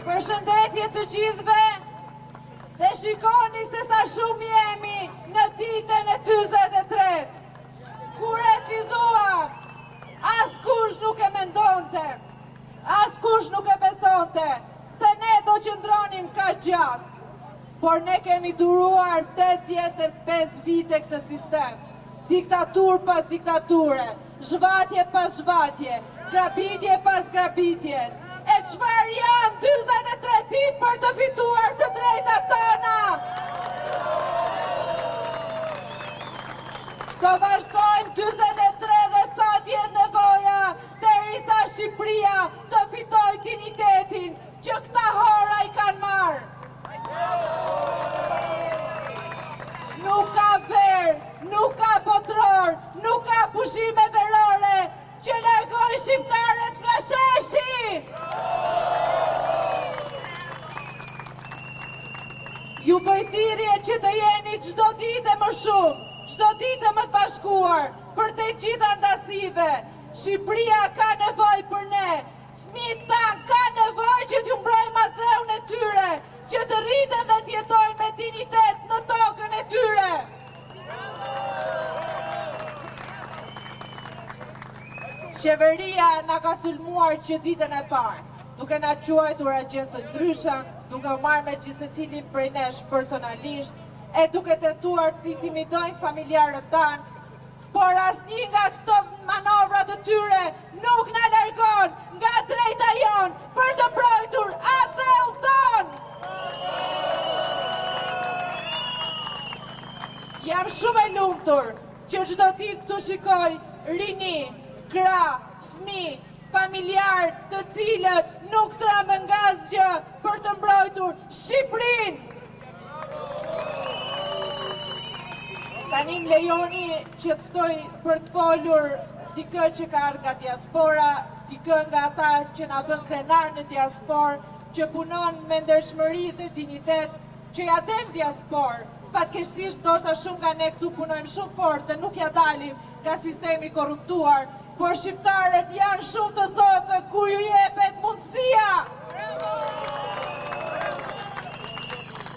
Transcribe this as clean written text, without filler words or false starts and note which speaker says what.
Speaker 1: Përshëndetje të gjithëve dhe shikoni se sa shumë jemi në ditën e 43. Kur e filluam, askush nuk e mendonte, askush nuk e besonte se ne do qëndronim ka gjatë. Por ne kemi duruar 85 vite këtë sistem. Diktatur pas diktature, zhvatje pas zhvatje, grabitje pas grabitje. E çfarë janë 43 ditë për të fituar të drejtat tona? Do vazhdojmë 43 dhe sa t'jetë nevoja, derisa Shqipëria të fitojë dignitetin që këta hora i kanë marrë. Nuk ka verë, nuk ka botror, nuk ka pushime verore që largojnë shqiptarët nga sheshi. Ju bëj thirrje që të jeni çdo ditë më shumë, çdo ditë më të bashkuar për të gjitha ndasive. Shqipëria ka nevojë për ne. Fëmijët tanë kanë nevojë që t'ju mbrojmë dheun e tyre, që të rriten dhe të jetojnë me dignitet në tokën e tyre. Qeveria na ka sulmuar që ditën e parë, duke na quajtur agent të ndryshëm, duke marrë me secilin prej nesh personalisht, e duke tentuar të intimidojnë familjarët tanë, por asnjë nga këto manovra të tyre nuk na largon nga drejta jon për të mbrojtur atëun ton. Jam shumë e lumtur që çdo ditë këtu shikoj rini, gra, fëmijë, familjarë të cilët nuk tramën nga asgjë për të mbrojtur Shqipërinë. Tani më lejoni që të ftoj për të folur dikë që ka ardhur nga diaspora, dikë nga ata që na bën krenar në diasporë, që punon me ndershmëri dhe dinjitet, që ja del diasporë. Fatkeqësisht ndoshta shumë nga ne këtu punojmë shumë fort dhe nuk ja dalim nga sistemi korruptuar, por shqiptarët janë shumë të zotët kur ju jepet mundësia.